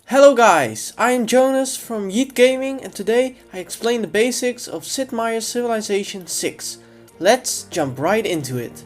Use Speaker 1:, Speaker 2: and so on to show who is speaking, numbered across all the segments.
Speaker 1: Hello guys, I am Jonas from Yeet Gaming and today I explain the basics of Sid Meier's Civilization 6. Let's jump right into it.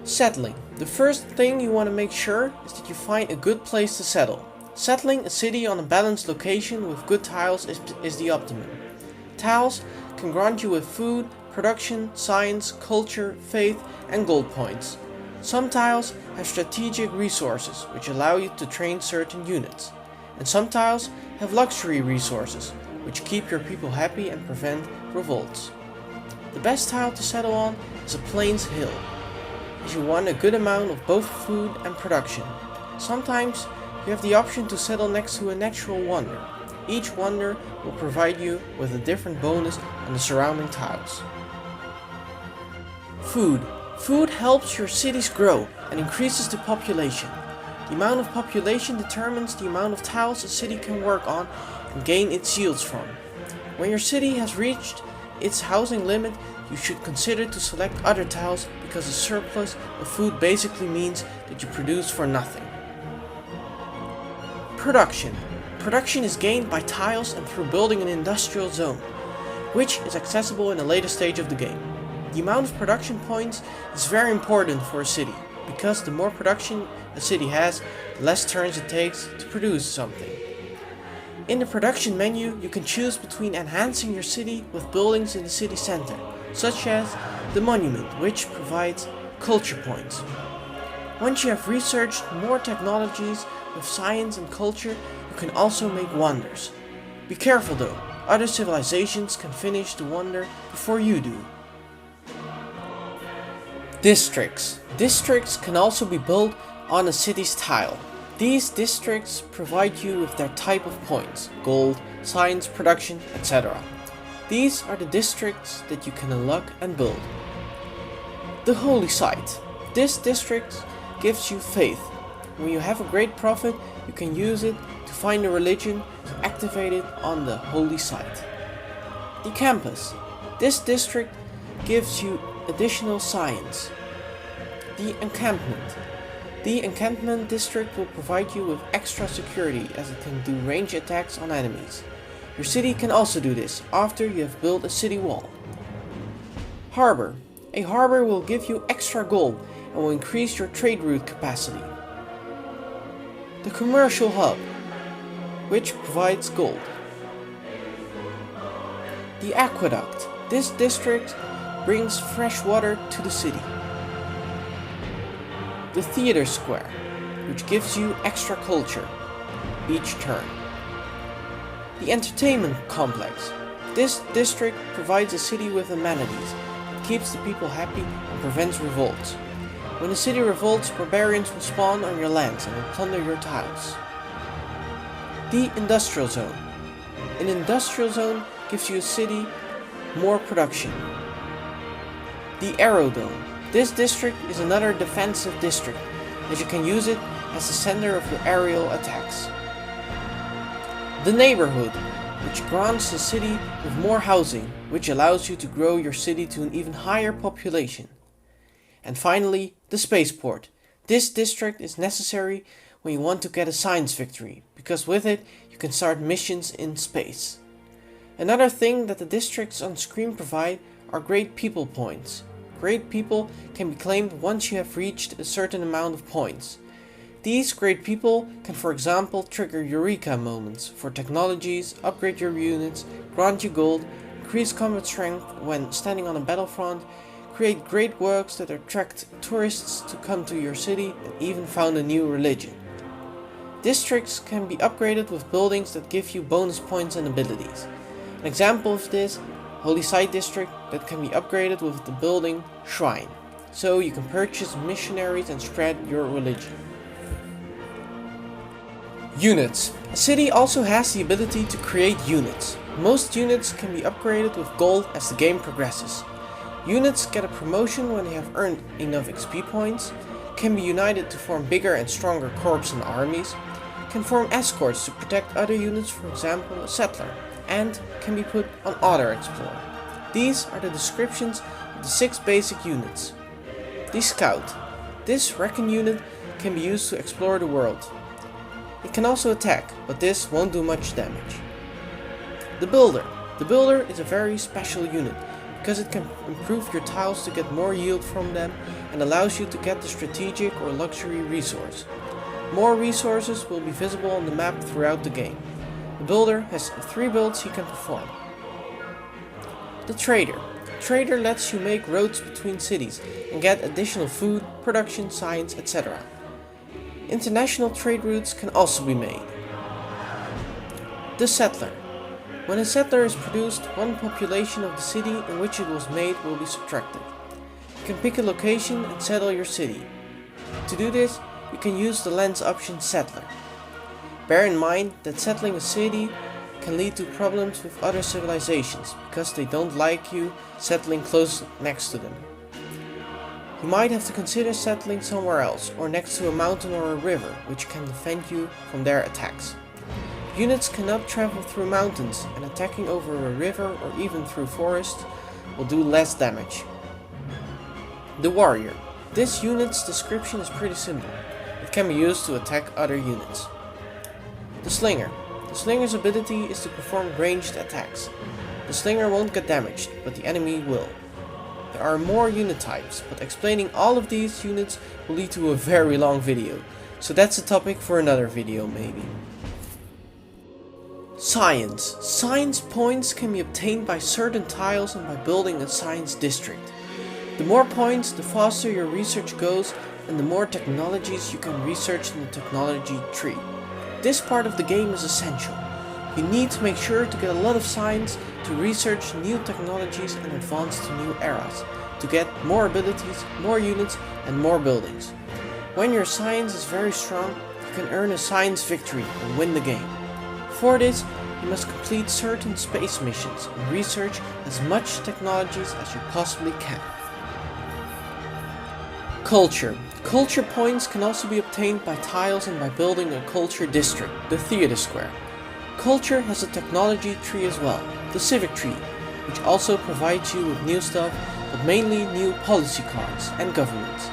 Speaker 1: Settling. The first thing you want to make sure is that you find a good place to settle. Settling a city on a balanced location with good tiles is the optimum. Tiles can grant you with food, production, science, culture, faith, and gold points. Some tiles have strategic resources which allow you to train certain units, and some tiles have luxury resources which keep your people happy and prevent revolts. The best tile to settle on is a plains hill, as you want a good amount of both food and production. Sometimes you have the option to settle next to a natural wonder. Each wonder will provide you with a different bonus on the surrounding tiles. Food. Food helps your cities grow and increases the population. The amount of population determines the amount of tiles a city can work on and gain its yields from. When your city has reached its housing limit, you should consider to select other tiles because a surplus of food basically means that you produce for nothing. Production. Production is gained by tiles and through building an industrial zone, which is accessible in a later stage of the game. The amount of production points is very important for a city, because the more production a city has, the less turns it takes to produce something. In the production menu, you can choose between enhancing your city with buildings in the city center, such as the monument, which provides culture points. Once you have researched more technologies with science and culture, you can also make wonders. Be careful though, other civilizations can finish the wonder before you do. Districts. Districts can also be built on a city's tile. These districts provide you with their type of points, gold, science, production, etc. These are the districts that you can unlock and build. The Holy Site. This district gives you faith. When you have a great profit, you can use it to find a religion to activate it on the Holy Site. The Campus. This district gives you additional science. The Encampment. The Encampment district will provide you with extra security as it can do range attacks on enemies. Your city can also do this after you have built a city wall. Harbor. A harbor will give you extra gold and will increase your trade route capacity. The Commercial Hub, which provides gold. The Aqueduct. This district brings fresh water to the city. The Theater Square, which gives you extra culture each turn. The Entertainment Complex. This district provides a city with amenities, it keeps the people happy and prevents revolts. When the city revolts, barbarians will spawn on your lands and will plunder your tiles. The Industrial Zone. An industrial zone gives you a city more production. The Aerodome. This district is another defensive district, as you can use it as the center of your aerial attacks. The Neighborhood, which grants the city with more housing, which allows you to grow your city to an even higher population. And finally, the Spaceport. This district is necessary when you want to get a science victory, because with it you can start missions in space. Another thing that the districts on screen provide are great people points. Great people can be claimed once you have reached a certain amount of points. These great people can, for example, trigger Eureka moments for technologies, upgrade your units, grant you gold, increase combat strength when standing on a battlefront, create great works that attract tourists to come to your city, and even found a new religion. Districts can be upgraded with buildings that give you bonus points and abilities. An example of this, Holy Site District, that can be upgraded with the building Shrine, so you can purchase missionaries and spread your religion. Units. A city also has the ability to create units. Most units can be upgraded with gold as the game progresses. Units get a promotion when they have earned enough XP points, can be united to form bigger and stronger corps and armies, can form escorts to protect other units, for example a settler, and can be put on Auto Explorer. These are the descriptions of the 6 basic units. The Scout. This recon unit can be used to explore the world. It can also attack, but this won't do much damage. The Builder. The Builder is a very special unit because it can improve your tiles to get more yield from them and allows you to get the strategic or luxury resource. More resources will be visible on the map throughout the game. The Builder has 3 builds he can perform. The Trader. Trader lets you make roads between cities and get additional food, production, science, etc. International trade routes can also be made. The Settler. When a settler is produced, one population of the city in which it was made will be subtracted. You can pick a location and settle your city. To do this, you can use the lens option Settler. Bear in mind that settling a city can lead to problems with other civilizations because they don't like you settling close next to them. You might have to consider settling somewhere else or next to a mountain or a river, which can defend you from their attacks. Units cannot travel through mountains, and attacking over a river or even through forests will do less damage. The Warrior. This unit's description is pretty simple. It can be used to attack other units. The Slinger. The Slinger's ability is to perform ranged attacks. The Slinger won't get damaged, but the enemy will. There are more unit types, but explaining all of these units will lead to a very long video, so that's a topic for another video maybe. Science. Science points can be obtained by certain tiles and by building a science district. The more points, the faster your research goes and the more technologies you can research in the technology tree. This part of the game is essential. You need to make sure to get a lot of science to research new technologies and advance to new eras, to get more abilities, more units and more buildings. When your science is very strong, you can earn a science victory and win the game. For this, you must complete certain space missions and research as much technologies as you possibly can. Culture. Culture points can also be obtained by tiles and by building a culture district, the theater square. Culture has a technology tree as well, the civic tree, which also provides you with new stuff, but mainly new policy cards and governments.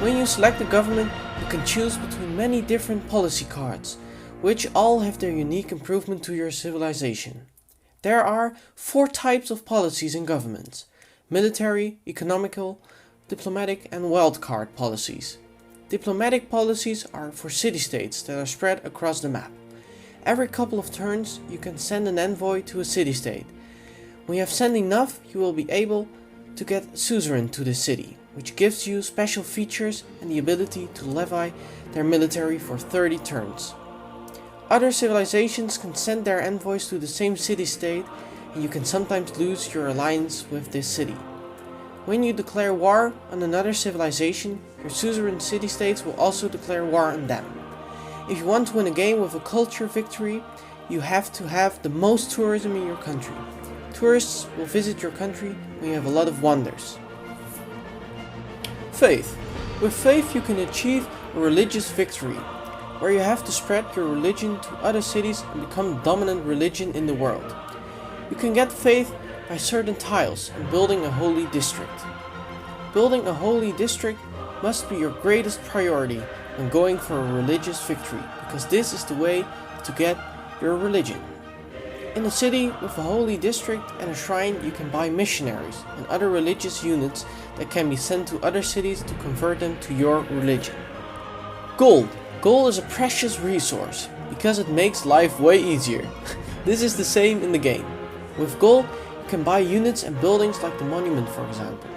Speaker 1: When you select a government, you can choose between many different policy cards, which all have their unique improvement to your civilization. There are 4 types of policies in governments: military, economical, diplomatic and wildcard policies. Diplomatic policies are for city-states that are spread across the map. Every couple of turns you can send an envoy to a city-state. When you have sent enough, you will be able to get suzerain to the city, which gives you special features and the ability to levy their military for 30 turns. Other civilizations can send their envoys to the same city-state, and you can sometimes lose your alliance with this city. When you declare war on another civilization, your suzerain city-states will also declare war on them. If you want to win a game with a culture victory, you have to have the most tourism in your country. Tourists will visit your country when you have a lot of wonders. Faith. With faith you can achieve a religious victory, where you have to spread your religion to other cities and become the dominant religion in the world. You can get faith by certain tiles and building a holy district. Building a holy district must be your greatest priority when going for a religious victory, because this is the way to get your religion. In a city with a holy district and a shrine, you can buy missionaries and other religious units that can be sent to other cities to convert them to your religion. Gold. Gold is a precious resource because it makes life way easier. This is the same in the game. With gold, you can buy units and buildings like the monument, for example.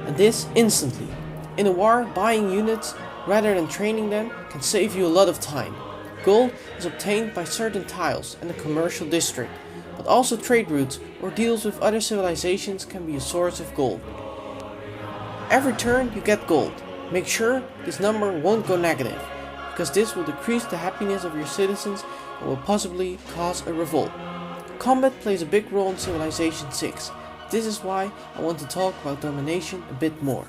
Speaker 1: And this instantly. In a war, buying units rather than training them can save you a lot of time. Gold is obtained by certain tiles and a commercial district, but also trade routes or deals with other civilizations can be a source of gold. Every turn you get gold. Make sure this number won't go negative, because this will decrease the happiness of your citizens and will possibly cause a revolt. Combat plays a big role in Civilization 6. This is why I want to talk about domination a bit more.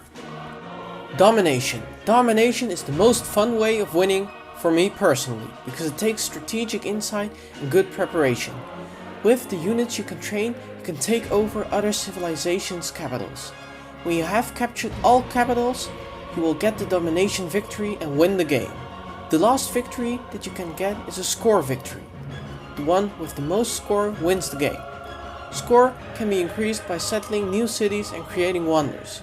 Speaker 1: Domination. Domination is the most fun way of winning for me personally, because it takes strategic insight and good preparation. With the units you can train, you can take over other civilizations' capitals. When you have captured all capitals, you will get the domination victory and win the game. The last victory that you can get is a score victory. The one with the most score wins the game. Score can be increased by settling new cities and creating wonders.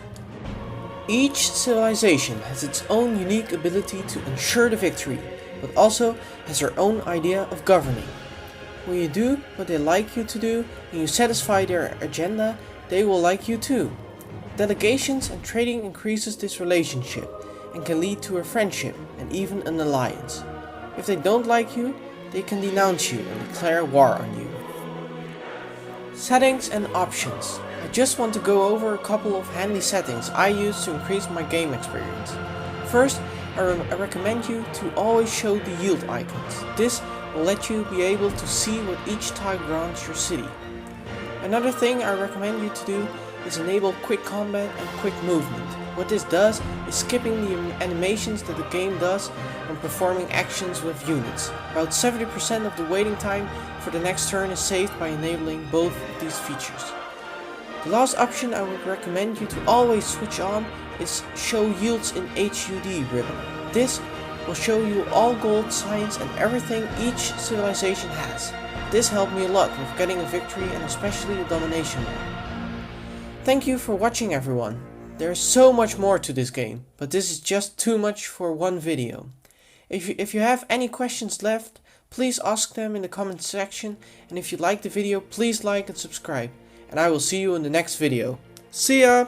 Speaker 1: Each civilization has its own unique ability to ensure the victory, but also has their own idea of governing. When you do what they like you to do and you satisfy their agenda, they will like you too. Delegations and trading increases this relationship and can lead to a friendship and even an alliance. If they don't like you, they can denounce you and declare war on you. Settings and options. I just want to go over a couple of handy settings I use to increase my game experience. First, I recommend you to always show the yield icons. This will let you be able to see what each tile grants your city. Another thing I recommend you to do is enable quick combat and quick movement. What this does is skipping the animations that the game does when performing actions with units. About 70% of the waiting time for the next turn is saved by enabling both of these features. The last option I would recommend you to always switch on is Show Yields in HUD ribbon. This will show you all gold, science and everything each civilization has. This helped me a lot with getting a victory and especially the domination one. Thank you for watching everyone. There is so much more to this game, but this is just too much for one video. If you have any questions left, please ask them in the comment section, and if you like the video, please like and subscribe. And I will see you in the next video. See ya!